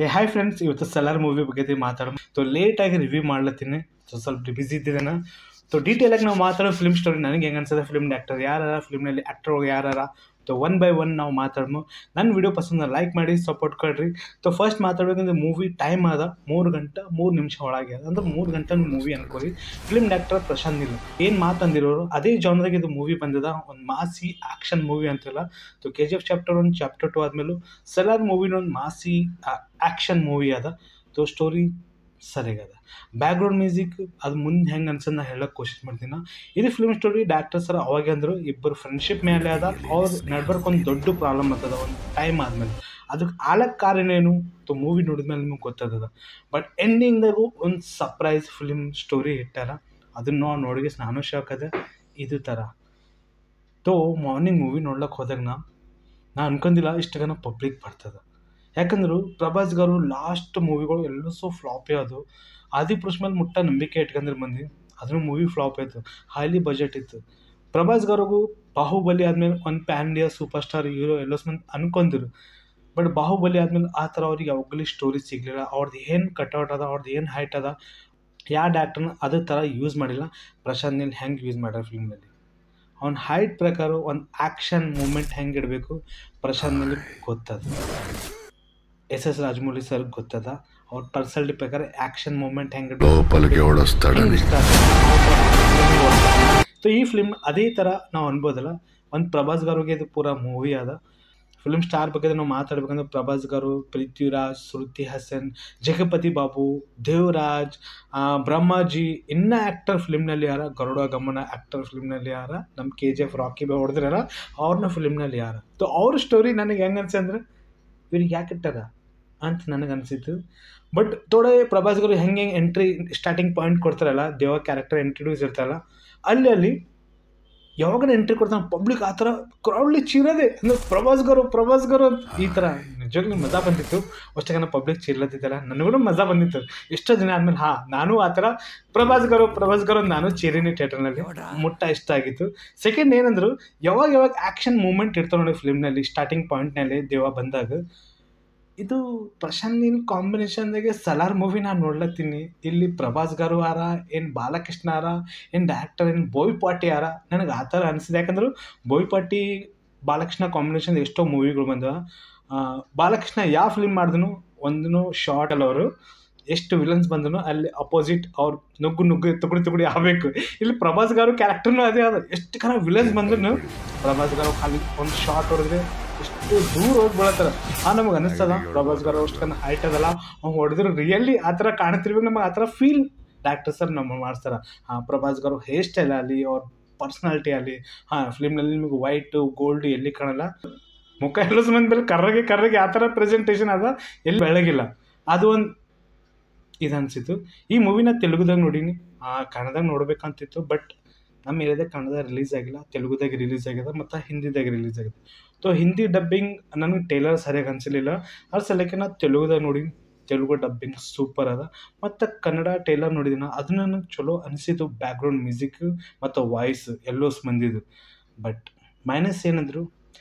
Hi friends, ಇವತ್ತು Salaar movie ಬಗ್ಗೆ ಮಾತಾಡೋ ಲೇಟಾಗಿ ರಿವ್ಯೂ ಮಾಡ್ಲತ್ತೀನಿ. ಸ್ವಲ್ಪ ಬಿಸಿ ಇದ್ದಿದ್ದೇನೆ. ಡೀಟೇಲಾಗಿ ನಾವು ಮಾತಾಡೋ ಫಿಲ್ಮ್ ಸ್ಟೋರಿ ನನಗೆ ಹೆಂಗೆ ಅನ್ಸೋದು, ಫಿಲ್ಮ್ ಆ್ಯಕ್ಟರ್ ಯಾರ, ಫಿಲ್ಮ್ನಲ್ಲಿ ಆ್ಯಕ್ಟರ್ ಯಾರ ಒನ್ ಬೈ ಒನ್ ನಾವು ಮಾತಾಡ್ಮು. ನನ್ನ ವಿಡಿಯೋ ಪಸಂದ ಲೈಕ್ ಮಾಡಿ ಸಪೋರ್ಟ್ ಕೊಡ್ರಿ. ಫಸ್ಟ್ ಮಾತಾಡಬೇಕಂದ್ರೆ ಮೂವಿ ಟೈಮ್ ಆದ 3 ಗಂಟೆ 3 ನಿಮಿಷ ಒಳಗೆ ಅದ, ಅಂದ್ರೆ 3 ಗಂಟೆ ಮೂವಿ ಅನ್ಕೋರಿ. ಫಿಲ್ಮ್ ಆ್ಯಕ್ಟರ್ ಪ್ರಶಾಂತ್ ನೀಲ್ ಏನು ಮಾತಂದಿರೋರು ಅದೇ ಜಾನ್ದಾಗ ಇದು ಮೂವಿ ಬಂದಿದೆ. ಒಂದು ಮಾಸಿ ಆ್ಯಕ್ಷನ್ ಮೂವಿ ಅಂತಿಲ್ಲ. KGF ಚಾಪ್ಟರ್ 1 ಚಾಪ್ಟರ್ 2 ಆದಮೇಲೂ ಸಲಾರ್ ಮೂವಿನ ಒಂದು ಮಾಸಿ ಆ್ಯಕ್ಷನ್ ಮೂವಿ ಅದ. ಸ್ಟೋರಿ ಸರಿಯಾಗದ. ಬ್ಯಾಕ್ಗ್ರೌಂಡ್ ಮ್ಯೂಸಿಕ್ ಅದು ಮುಂದೆ ಹೆಂಗೆ ಅನ್ಸೋದು ಹೇಳೋಕ್ಕೆ ಕೋಶಿಶ್ ಮಾಡ್ತೀನಿ. ಇದು ಫಿಲ್ಮ್ ಸ್ಟೋರಿ ಡೈರೆಕ್ಟರ್ ಸರ್ ಅವಾಗ ಅಂದರು ಇಬ್ಬರು ಫ್ರೆಂಡ್ಶಿಪ್ ಮೇಲೆ ಅದ. ಅವ್ರು ನಡ್ಬರ್ಕ್ ಒಂದು ದೊಡ್ಡ ಪ್ರಾಬ್ಲಮ್ ಆಗ್ತದ ಒಂದು ಟೈಮ್ ಆದಮೇಲೆ. ಅದಕ್ಕೆ ಆಳಕ್ಕೆ ಕಾರಣ ಏನು ಮೂವಿ ನೋಡಿದ್ಮೇಲೆ ನಿಮ್ಗೆ ಗೊತ್ತಾಗ್ತದ. ಬಟ್ ಎಂಡಿಂಗ್ದಾಗೂ ಒಂದು ಸರ್ಪ್ರೈಸ್ ಫಿಲ್ಮ್ ಸ್ಟೋರಿ ಇಟ್ಟಾರ. ಅದನ್ನು ನಾವು ನೋಡಿಗೆ ನಾನು ಶಾಕ್ ಅದ. ಇದು ಥರ ಮಾರ್ನಿಂಗ್ ಮೂವಿ ನೋಡ್ಲಿಕ್ಕೆ ಹೋದಾಗ ನಾ ಅನ್ಕೊಂಡಿಲ್ಲ ಇಷ್ಟಗನ ಪಬ್ಲಿಕ್ ಬರ್ತದೆ. ಯಾಕಂದ್ರೆ ಪ್ರಭಾಸ್ ಗಾರು ಲಾಸ್ಟ್ ಮೂವಿಗಳು ಎಲ್ಲೂ ಫ್ಲಾಪೇ ಅದು. ಆದಿಪುರುಷ್ ಮೇಲೆ ಮುಟ್ಟ ನಂಬಿಕೆ ಇಟ್ಕೊಂಡ್ರೆ ಮಂದಿ, ಅದ್ರ ಮೂವಿ ಫ್ಲಾಪ್ ಆಯಿತು. ಹೈಲಿ ಬಜೆಟ್ ಇತ್ತು. ಪ್ರಭಾಸ್ ಗಾರಿಗೂ ಬಾಹುಬಲಿ ಆದಮೇಲೆ ಒಂದು pan India superstar hero ಎಲ್ಲೋ ಮಂದಿ ಅನ್ಕೊಂಡ್ರು. ಬಟ್ ಬಾಹುಬಲಿ ಆದಮೇಲೆ ಆ ಥರ ಅವ್ರಿಗೆ ಯಾವಾಗಲೂ ಸ್ಟೋರಿ ಸಿಗಲಿಲ್ಲ. ಅವ್ರದ್ದು ಏನು ಕಟ್ಔಟ್ ಅದ, ಅವ್ರದ್ದು ಏನು ಹೈಟ್ ಅದ, ಯಾವ ಡಾಕ್ಟರ್ನ ಅದೇ ಥರ ಯೂಸ್ ಮಾಡಿಲ್ಲ. ಪ್ರಶಾಂತ್ ನೀಲ್ ಹೆಂಗೆ ಯೂಸ್ ಮಾಡ್ಯಾರ ಫಿಲ್ಮ್ನಲ್ಲಿ, ಅವ್ನ ಹೈಟ್ ಪ್ರಕಾರ ಒಂದು ಆ್ಯಕ್ಷನ್ ಮೂಮೆಂಟ್ ಹೆಂಗೆ ಇಡಬೇಕು ಪ್ರಶಾಂತ್ ನೀಲ್ ಗೊತ್ತದ. SS ರಾಜಮೌಳಿ ಸರ್ ಗೊತ್ತದ. ಅವ್ರ ಪರ್ಸನಾಲಿಟಿ ಪ್ರಕಾರ ಆ್ಯಕ್ಷನ್ ಮೂಮೆಂಟ್ ಹೆಂಗೆ ಈ ಫಿಲ್ಮ್ ಅದೇ ಥರ ನಾವು ಅನ್ಬೋದಲ್ಲ. ಒಂದು ಪ್ರಭಾಸ್ ಗಾರಿಗೆ ಇದು ಪೂರಾ ಮೂವಿ ಅದ. ಫಿಲ್ಮ್ ಸ್ಟಾರ್ ಬಗ್ಗೆ ನಾವು ಮಾತಾಡ್ಬೇಕಂದ್ರೆ ಪ್ರಭಾಸ್ ಗಾರು, ಪೃಥ್ವಿರಾಜ್, ಶ್ರುತಿ ಹಾಸನ್, ಜಗಪತಿ ಬಾಬು, ದೇವರಾಜ್, ಬ್ರಹ್ಮಾಜಿ, ಇನ್ನ ಆ್ಯಕ್ಟರ್ ಫಿಲ್ಮ್ನಲ್ಲಿ ಯಾರ, ಗರುಡ ಗಮನ ಆ್ಯಕ್ಟರ್ ಫಿಲ್ಮ್ನಲ್ಲಿ ಯಾರ, ನಮ್ಮ KGF ರಾಕಿ ಬಾಯ್ ಹೊಡೆದ್ರಾರ ಅವ್ರನ್ನ ಫಿಲ್ಮ್ನಲ್ಲಿ ಯಾರ. ಅವ್ರ ಸ್ಟೋರಿ ನನಗೆ ಹೆಂಗೆ ಅನ್ಸಂದ್ರೆ ಇವ್ರಿಗೆ ಯಾಕೆ ಇಟ್ಟಾರ ಅಂತ ನನಗೆ ಅನಿಸಿತ್ತು. ಬಟ್ ಥೋಡೆ ಪ್ರಭಾಸ್ ಗಾರು ಹೆಂಗೆ ಎಂಟ್ರಿ ಸ್ಟಾರ್ಟಿಂಗ್ ಪಾಯಿಂಟ್ ಕೊಡ್ತಾರಲ್ಲ, ದೇವ ಕ್ಯಾರೆಕ್ಟರ್ ಇಂಟ್ರಡ್ಯೂಸ್ ಇರ್ತಾರಲ್ಲ, ಅಲ್ಲಿ ಯಾವಾಗ ಎಂಟ್ರಿ ಕೊಡ್ತಾನೆ ಪಬ್ಲಿಕ್ ಆ ಥರ ಕ್ರೌಡ್ಲಿ ಚೀರೋದೆ ಅಂದರೆ ಪ್ರಭಾಸ್ ಗಾರು ಈ ಥರ ನಿಜವಾಗ್ಲೂ ಮಜಾ ಬಂದಿತ್ತು. ಅಷ್ಟೇ ಪಬ್ಲಿಕ್ ಚೀರ್ಲತ್ತಿದ್ದಲ್ಲ, ನನಗೂ ಮಜಾ ಬಂದಿತ್ತು. ಎಷ್ಟೋ ದಿನ ಆದಮೇಲೆ ನಾನು ಆ ಥರ ಪ್ರಭಾಸ್ ಗಾರು ನಾನು ಚೀರಿನಿ ಥಿಯೇಟರ್ನಲ್ಲಿ ಮುಟ್ಟ ಇಷ್ಟ ಆಗಿತ್ತು. ಸೆಕೆಂಡ್ ಏನಂದ್ರು, ಯಾವಾಗ ಆ್ಯಕ್ಷನ್ ಮೂಮೆಂಟ್ ಇರ್ತಾರೆ ನೋಡಿ ಫಿಲ್ಮ್ನಲ್ಲಿ ಸ್ಟಾರ್ಟಿಂಗ್ ಪಾಯಿಂಟ್ನಲ್ಲಿ ದೇವ ಬಂದಾಗ, ಇದು ಪ್ರಶಾಂತ್ ನೀಲ್ ಕಾಂಬಿನೇಷನ್ದಾಗೆ ಸಲಾರ್ ಮೂವಿ ನಾನು ನೋಡ್ಲತ್ತೀನಿ. ಇಲ್ಲಿ ಪ್ರಭಾಸ್ ಗಾರು ಆರ, ಏನು ಬಾಲಕೃಷ್ಣ ಆರ, ಏನು ಡೈರೆಕ್ಟರ್ ಏನು ಬೋಯ್ಪಾಟಿ ಆರ, ನನಗೆ ಆ ಥರ ಅನಿಸಿದೆ. ಯಾಕಂದ್ರೆ ಬೋಯ್ಪಾಟಿ ಬಾಲಕೃಷ್ಣ ಕಾಂಬಿನೇಷನ್ ಎಷ್ಟೋ ಮೂವಿಗಳು ಬಂದವ. ಬಾಲಕೃಷ್ಣ ಯಾವ ಫಿಲ್ಮ್ ಮಾಡಿದ್ರು ಒಂದೂ ಶಾರ್ಟ್ ಅಲ್ಲ, ಅವರು ಎಷ್ಟು ವಿಲನ್ಸ್ ಬಂದನು ಅಲ್ಲಿ ಅಪೋಸಿಟ್ ಅವ್ರು ನುಗ್ಗು ತುಗುಡಿ ಆಗಬೇಕು. ಇಲ್ಲಿ ಪ್ರಭಾಸ್ ಗಾರು ಕ್ಯಾರೆಕ್ಟರ್ನು ಅದೇ ಅದ. ಎಷ್ಟು ವಿಲನ್ಸ್ ಬಂದ್ರು ಪ್ರಭಾಸ್ ಗಾರು ಖಾಲಿ ಒಂದು ಶಾರ್ಟ್ ಹೊಡೆದ್ರೆ ಎಷ್ಟು ದೂರ ಹೋಗಿ ಬೀಳತ್ತಾರ. ನಮಗೆ ಅನಿಸ್ತದ ಪ್ರಭಾಸ್ ಗಾರು ಅಷ್ಟು ಹೈಟ್ ಅದಲ್ಲ, ಅವ್ನು ಹೊಡೆದ್ರು ರಿಯಲಿ ಆ ಥರ ಕಾಣ್ತಿರ್ಬೇಕು. ನಮಗೆ ಆ ಥರ ಫೀಲ್ ಡೈರೆಕ್ಟರ್ ಸರ್ ನಮ್ಮ ಮಾಡ್ತಾರ. ಪ್ರಭಾಸ್ ಗಾರು ಹೇರ್ ಸ್ಟೈಲ್ ಆಗಲಿ, ಅವ್ರ ಪರ್ಸ್ನಾಲಿಟಿ ಆಗಲಿ, ಫಿಲ್ಮ್ನಲ್ಲಿ ನಿಮಗೆ ವೈಟು ಗೋಲ್ಡ್ ಎಲ್ಲಿ ಕಾಣಲ್ಲ, ಮುಖ ಎಲ್ಲ ಮಂದಿ ಮೇಲೆ ಕರ್ರಗೆ ಆ ಥರ ಪ್ರೆಸೆಂಟೇಷನ್ ಅದ, ಎಲ್ಲಿ ಬೆಳಗಿಲ್ಲ. ಅದು ಒಂದು ಇದು ಅನಿಸಿತ್ತು. ಈ ಮೂವಿನ ತೆಲುಗುದಾಗ ನೋಡೀನಿ, ಕನ್ನಡದಾಗ ನೋಡ್ಬೇಕಂತಿತ್ತು. ಬಟ್ ನಮ್ಮ ಏರಿಯಾದಾಗ ಕನ್ನಡದಾಗ ರಿಲೀಸ್ ಆಗಿಲ್ಲ, ತೆಲುಗುದಾಗ ರಿಲೀಸ್ ಆಗಿದೆ ಮತ್ತು ಹಿಂದಿದಾಗ ರಿಲೀಸ್ ಆಗಿದೆ. ಹಿಂದಿ ಡಬ್ಬಿಂಗ್ ನನಗೆ ಟೇಲರ್ ಸರಿಯಾಗಿ ಅನಿಸಲಿಲ್ಲ. ಅದ್ರ ಸಲಕ್ಕೆ ನಾನು ತೆಲುಗುದಾಗ ನೋಡೀನಿ. ತೆಲುಗು ಡಬ್ಬಿಂಗ್ ಸೂಪರ್ ಅದ. ಮತ್ತು ಕನ್ನಡ ಟೇಲರ್ ನೋಡಿದ್ದೀನಿ, ಅದು ನನಗೆ ಚಲೋ ಅನಿಸಿತು. ಬ್ಯಾಕ್ಗ್ರೌಂಡ್ ಮ್ಯೂಸಿಕ್ ಮತ್ತು ವಾಯ್ಸ್ ಎಲ್ಲೋ ಮಂದಿದ್ದು. ಬಟ್ ಮೈನಸ್ ಏನಂದ್ರು,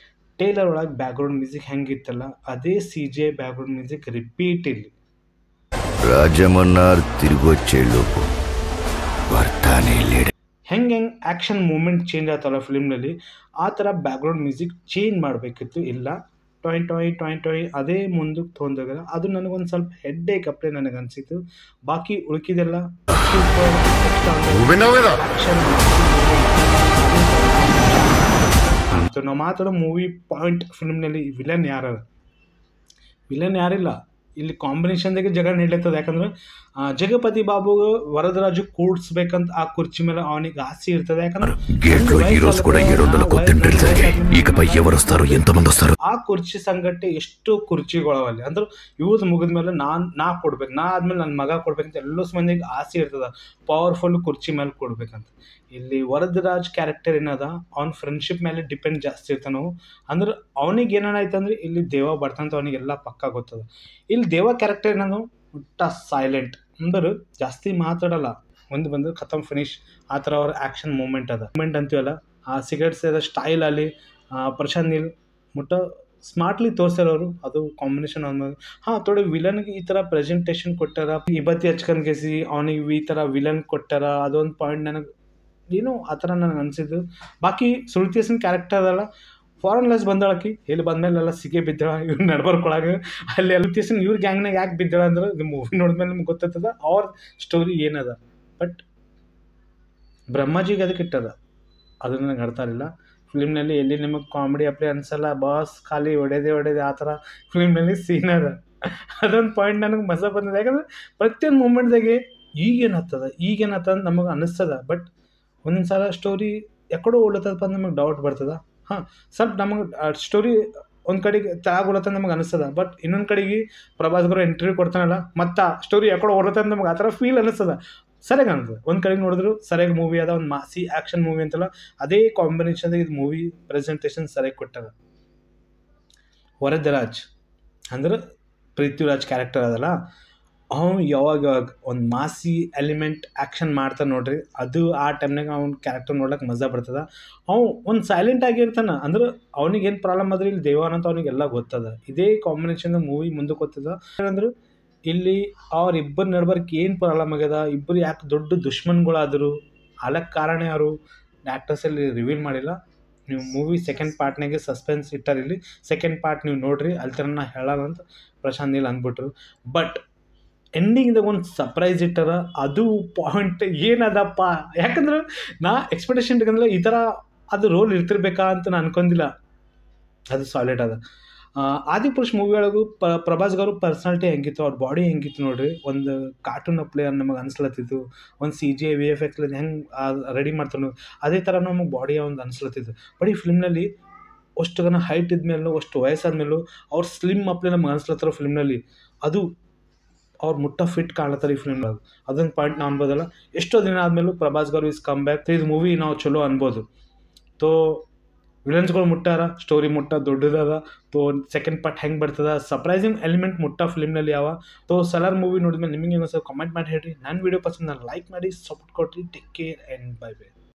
ಟೇಲರ್ ಒಳಗೆ ಬ್ಯಾಕ್ಗ್ರೌಂಡ್ ಮ್ಯೂಸಿಕ್ ಹೆಂಗಿತ್ತಲ್ಲ ಅದೇ CGI ಬ್ಯಾಕ್ಗ್ರೌಂಡ್ ಮ್ಯೂಸಿಕ್ ರಿಪೀಟ್ ಇಲ್ಲಿ. ರಾಜಮನ್ನಾರ್ ತಿರುಗೊಚ್ಚೇಳೋಕು ಬರ್ತಾನೆ ಹೆಂಗೆ ಆ್ಯಕ್ಷನ್ ಮೂಮೆಂಟ್ ಚೇಂಜ್ ಆಗ್ತಲ್ಲ ಫಿಲ್ಮ್ನಲ್ಲಿ, ಆ ಥರ ಬ್ಯಾಕ್ಗ್ರೌಂಡ್ ಮ್ಯೂಸಿಕ್ ಚೇಂಜ್ ಮಾಡಬೇಕಿತ್ತು. ಇಲ್ಲ ಟೊಯ್ ಅದೇ ಮುಂದಕ್ಕೆ ತೊಗೊಂಡೋಗಲ್ಲ. ಅದು ನನಗೊಂದು ಸ್ವಲ್ಪ ಹೆಡ್ಡೇಕ್ ಅಪ್ಲೇ ನನಗೆ ಅನಿಸಿತು. ಬಾಕಿ ಉಳ್ಕಿದೆಲ್ಲ ನಾವು ಮಾತಾಡೋ ಮೂವಿ ಪಾಯಿಂಟ್ ಫಿಲ್ಮ್ನಲ್ಲಿ ವಿಲನ್ ಯಾರಿಲ್ಲ. ಇಲ್ಲಿ ಕಾಂಬಿನೇಷನ್ದಾಗೆ ಜಗಳ ನಡೀತದೆ. ಯಾಕಂದ್ರೆ ಜಗಪತಿ ಬಾಬು ವರದರಾಜು ಕೂಡ್ಸ್ಬೇಕಂತ ಆ ಕುರ್ಚಿ ಮೇಲೆ ಅವನಿಗೆ ಆಸೆ ಇರ್ತದೆ. ಯಾಕಂದ್ರೆ ಆ ಕುರ್ಚಿ ಸಂಗಟ ಎಷ್ಟು ಕುರ್ಚಿಗಳವಲ್ಲಿ ಅಂದ್ರೆ ಇವ್ದು ಮುಗಿದ್ಮೇಲೆ ನಾ ಕೊಡ್ಬೇಕು, ನಾ ಆದ್ಮೇಲೆ ನನ್ನ ಮಗ ಕೊಡ್ಬೇಕಂತ ಎಲ್ಲೋ ಮಂದಿಗೆ ಆಸೆ ಇರ್ತದ, ಪವರ್ಫುಲ್ ಕುರ್ಚಿ ಮೇಲೆ ಕೊಡ್ಬೇಕಂತ. ಇಲ್ಲಿ ವರದರಾಜ್ ಕ್ಯಾರೆಕ್ಟರ್ ಏನದ, ಅವ್ನ ಫ್ರೆಂಡ್ಶಿಪ್ ಮೇಲೆ ಡಿಪೆಂಡ್ ಜಾಸ್ತಿ ಇರ್ತಾನೆ ನಾವು. ಅಂದ್ರೆ ಅವನಿಗೆ ಏನಾಯ್ತಂದ್ರೆ ಇಲ್ಲಿ ದೇವ ಬರ್ತಂತ ಅವನಿಗೆಲ್ಲ ಪಕ್ಕ ಗೊತ್ತದ. ಇಲ್ಲಿ ದೇವ ಕ್ಯಾರೆಕ್ಟರ್ ಏನದು ಮುಟ್ಟ ಸೈಲೆಂಟ್, ಅಂದ್ರೆ ಜಾಸ್ತಿ ಮಾತಾಡಲ್ಲ, ಒಂದು ಬಂದು ಖತಮ್ ಫಿನಿಶ್ ಆ ಥರ ಅವ್ರ ಆ್ಯಕ್ಷನ್ ಮೂಮೆಂಟ್ ಅಂತೀವಲ್ಲ, ಆ ಸಿಗರೇಟ್ ಸೇದ ಸ್ಟೈಲ್ ಅಲ್ಲಿ ಪ್ರಶಾಂತ್ ನೀಲ್ ಮುಟ್ಟ ಸ್ಮಾರ್ಟ್ಲಿ ತೋರಿಸ್ಯಾರವರು, ಅದು ಕಾಂಬಿನೇಷನ್ ಅನ್ನೋದು. ಹಾಂ, ಥೋಡೆ ವಿಲನ್ಗೆ ಈ ಥರ ಪ್ರೆಸೆಂಟೇಷನ್ ಕೊಟ್ಟಾರ, ಇಬತ್ತಿ ಹಚ್ಕೊಂಡ್ ಕೇಸಿ ಅವನಿಗೆ ಈ ಥರ ವಿಲನ್ ಕೊಟ್ಟಾರ, ಅದೊಂದು ಪಾಯಿಂಟ್ ನನಗೆ ಏನೋ ಆ ಥರ ನನಗೆ ಅನಿಸಿದ್ದು. ಬಾಕಿ ಶ್ರುತಿ ಹಾಸನ್ ಕ್ಯಾರೆಕ್ಟರ್ ಅದಲ್ಲ, ಫಾರಿನ್ ಲೆಸ್ ಬಂದಾಳಕಿ, ಇಲ್ಲಿ ಬಂದಮೇಲೆಲ್ಲ ಸಿಗೇ ಬಿದ್ದಾಳ ಇವ್ರು ನಡ್ಬರ್ಕೊಳಗೆ. ಅಲ್ಲಿ ಶ್ರುತಿ ಹಾಸನ್ ಇವ್ರ ಗ್ಯಾಂಗ್ನಾಗ ಯಾಕೆ ಬಿದ್ದಾಳ ಅಂದ್ರೆ ಇದು ಮೂವಿ ನೋಡಿದ್ಮೇಲೆ ನಿಮ್ಗೆ ಗೊತ್ತಾಗ್ತದ ಅವ್ರ ಸ್ಟೋರಿ ಏನದ. ಬಟ್ ಬ್ರಹ್ಮಾಜಿಗೆ ಅದಕ್ಕೆ ಇಟ್ಟದ, ಅದು ನನಗೆ ಅರ್ಥ ಆಗಿಲ್ಲ. ಫಿಲ್ಮ್ನಲ್ಲಿ ಎಲ್ಲಿ ನಿಮಗೆ ಕಾಮಿಡಿ ಅಪ್ಲೈ ಅನ್ಸಲ್ಲ, ಬಾಸ್ ಖಾಲಿ ಹೊಡೆದೆ ಆ ಥರ ಫಿಲ್ಮ್ನಲ್ಲಿ ಸೀನ್ ಅದ. ಅದೊಂದು ಪಾಯಿಂಟ್ ನನಗೆ ಮಜಾ ಬಂದಿದೆ, ಯಾಕಂದ್ರೆ ಪ್ರತಿಯೊಂದು ಮೂಮೆಂಟ್ದಾಗೆ ಈಗೇನಾಗ್ತದ ನಮಗೆ ಅನ್ನಿಸ್ತದ. ಬಟ್ ಒಂದೊಂದು ಸಲ ಸ್ಟೋರಿ ಎಕ್ಕಡೋ ಓಡ್ಲತ್ತದಪ್ಪ ಅಂತ ನಮಗೆ ಡೌಟ್ ಬರ್ತದ. ಹಾಂ, ಸ್ವಲ್ಪ ನಮಗೆ ಸ್ಟೋರಿ ಒಂದು ಕಡೆಗೆ ತಾಗೊಳತ್ತ ನಮಗೆ ಅನಿಸ್ತದ. ಬಟ್ ಇನ್ನೊಂದು ಕಡೆಗೆ ಪ್ರಭಾಸ್ ಅವರು ಇಂಟರ್ವ್ಯೂ ಕೊಡ್ತಾನಲ್ಲ, ಮತ್ತು ಸ್ಟೋರಿ ಎಕ್ಕಡೋ ಓಡ್ಲತ್ತ ಅಂತ ನಮಗೆ ಆ ಥರ ಫೀಲ್ ಅನ್ನಿಸ್ತದ. ಸರಿಯಾಗಿ ಅನ್ತದೆ, ಒಂದು ಕಡೆಗೆ ನೋಡಿದ್ರು ಸರಿಯಾಗಿ ಮೂವಿ ಅದ, ಒಂದು ಮಾಸಿ ಆ್ಯಕ್ಷನ್ ಮೂವಿ ಅಂತಲ್ಲ, ಅದೇ ಕಾಂಬಿನೇಷನ್ದಾಗ ಇದು ಮೂವಿ ಪ್ರೆಸೆಂಟೇಷನ್ ಸರಿಯಾಗಿ ಕೊಟ್ಟಾರ. ವರದರಾಜ್ ಅಂದ್ರೆ ಪೃಥ್ವಿರಾಜ್ ಕ್ಯಾರೆಕ್ಟರ್ ಅದಲ್ಲ, ಅವ್ನು ಯಾವಾಗ ಒಂದು ಮಾಸಿ ಎಲಿಮೆಂಟ್ ಆ್ಯಕ್ಷನ್ ಮಾಡ್ತಾನೆ ನೋಡ್ರಿ, ಅದು ಆ ಟೈಮ್ನಾಗ ಅವ್ನ ಕ್ಯಾರೆಕ್ಟರ್ ನೋಡ್ಲಿಕ್ಕೆ ಮಜಾ ಬರ್ತದೆ. ಅವ್ನು ಒಂದು ಸೈಲೆಂಟ್ ಆಗಿರ್ತಾನೆ, ಅಂದ್ರೆ ಅವ್ನಿಗೇನು ಪ್ರಾಬ್ಲಮ್ ಆದ್ರೆ ಇಲ್ಲಿ ದೇವಾನಂತ ಅವ್ನಿಗೆಲ್ಲ ಗೊತ್ತದ. ಇದೇ ಕಾಂಬಿನೇಷನ್ದಾಗ ಮೂವಿ ಮುಂದಕ್ಕೆ ಗೊತ್ತದ. ಏನಂದ್ರೆ ಇಲ್ಲಿ ಅವ್ರಿಬ್ಬರು ನಡ್ಬರ್ಕ್ ಏನು ಪ್ರಾಬ್ಲಮ್ ಆಗ್ಯದ, ಇಬ್ಬರು ಯಾಕೆ ದೊಡ್ಡ ದುಶ್ಮನ್ಗಳಾದರು, ಅಲಕ್ಕೆ ಕಾರಣ ಯಾರು, ಆ್ಯಕ್ಟರ್ಸಲ್ಲಿ ರಿವೀಲ್ ಮಾಡಿಲ್ಲ. ನೀವು ಮೂವಿ ಸೆಕೆಂಡ್ ಪಾರ್ಟ್ನಾಗೆ ಸಸ್ಪೆನ್ಸ್ ಇಟ್ಟಾರ, ಇಲ್ಲಿ ಸೆಕೆಂಡ್ ಪಾರ್ಟ್ ನೀವು ನೋಡ್ರಿ, ಅಲ್ಲಿ ಥರ ನಾ ಹೇಳಲ್ಲ ಅಂತ ಪ್ರಶಾಂತ್ ನೀಲ್ ಅಂದ್ಬಿಟ್ರು. ಬಟ್ ಎಂಡಿಂಗ್ದಾಗ ಒಂದು ಸರ್ಪ್ರೈಸ್ ಇಟ್ಟಾರ, ಅದು ಪಾಯಿಂಟ್ ಏನದಪ್ಪ. ಯಾಕಂದ್ರೆ ನಾ ಎಕ್ಸ್ಪೆಕ್ಟೇಷನ್ ಇಟ್ಕಂದ್ರೆ ಈ ಥರ ಅದು ರೋಲ್ ಇರ್ತಿರ್ಬೇಕಾ ಅಂತ ನಾನು ಅನ್ಕೊಂಡಿಲ್ಲ, ಅದು ಸಾಲಿಡ್ ಅದ. ಆದಿಪುರುಷ್ ಮೂವಿ ಒಳಗೂ ಪ್ರಭಾಸ್ ಅವರು ಪರ್ಸನಾಲಿಟಿ ಹೆಂಗಿತ್ತು, ಅವ್ರ ಬಾಡಿ ಹೆಂಗಿತ್ತು ನೋಡ್ರಿ, ಒಂದು ಕಾರ್ಟೂನ್ ಪ್ಲೇ ನಮಗೆ ಅನ್ಸ್ಲತ್ತಿತ್ತು, ಒಂದು CGI VFX ಹೆಂಗೆ ರೆಡಿ ಮಾಡ್ತಾನೋ ಅದೇ ಥರ ನಮಗೆ ಬಾಡಿ ಒಂದು ಅನ್ಸ್ಲತ್ತಿತ್ತು. ಬಟ್ ಈ ಫಿಲ್ಮ್ನಲ್ಲಿ ಅಷ್ಟು ಗನ ಹೈಟ್ ಇದ್ಮೇಲೂ, ಅಷ್ಟು ವಯಸ್ಸಾದ್ಮೇಲೂ ಅವ್ರು ಸ್ಲಿಮ್ ಅಪ್ಲೇ ನಮ್ಗೆ ಅನ್ಸ್ಲತ್ತಾರ ಫಿಲ್ಮ್ನಲ್ಲಿ. ಅದು ಅವ್ರು ಮುಟ್ಟ ಫಿಟ್ ಕಾಣ್ಲತ್ತಾರೆ ಈ ಫಿಲ್ಮ್ನಾಗ, ಅದೊಂದು ಪಾಯಿಂಟ್ ನಾವು ಅನ್ಬೋದಲ್ಲ. ಎಷ್ಟೋ ದಿನ ಆದಮೇಲೂ ಪ್ರಭಾಸ್ ಗೌರ್ ಇಸ್ ಕಮ್ ಬ್ಯಾಕ್, ಇದು ಮೂವಿ ನಾವು ಚಲೋ ಅನ್ಬೋದು. ತೋ ವಿಲನ್ಸ್ಗಳು ಮುಟ್ಟಾರ, ಸ್ಟೋರಿ ಮುಟ್ಟ ದೊಡ್ಡದದ. ತೋ ಸೆಕೆಂಡ್ ಪಾರ್ಟ್ ಹೆಂಗೆ ಬರ್ತದ, ಸರ್ಪ್ರೈಸಿಂಗ್ ಎಲಿಮೆಂಟ್ ಮುಟ್ಟ ಫಿಲ್ಮ್ನಲ್ಲಿ ಯಾವ. ತೋ ಸಲಾರ್ ಮೂವಿ ನೋಡಿದ್ಮೇಲೆ ನಿಮಗೆ ಏನು ಕಮೆಂಟ್ ಮಾಡಿ ಹೇಳ್ರಿ. ನನ್ನ ವೀಡಿಯೋ ಪಸಂದ್ ನಾನು ಲೈಕ್ ಮಾಡಿ, ಸಪೋರ್ಟ್ ಕೊಟ್ರಿ. Take care and bye bye.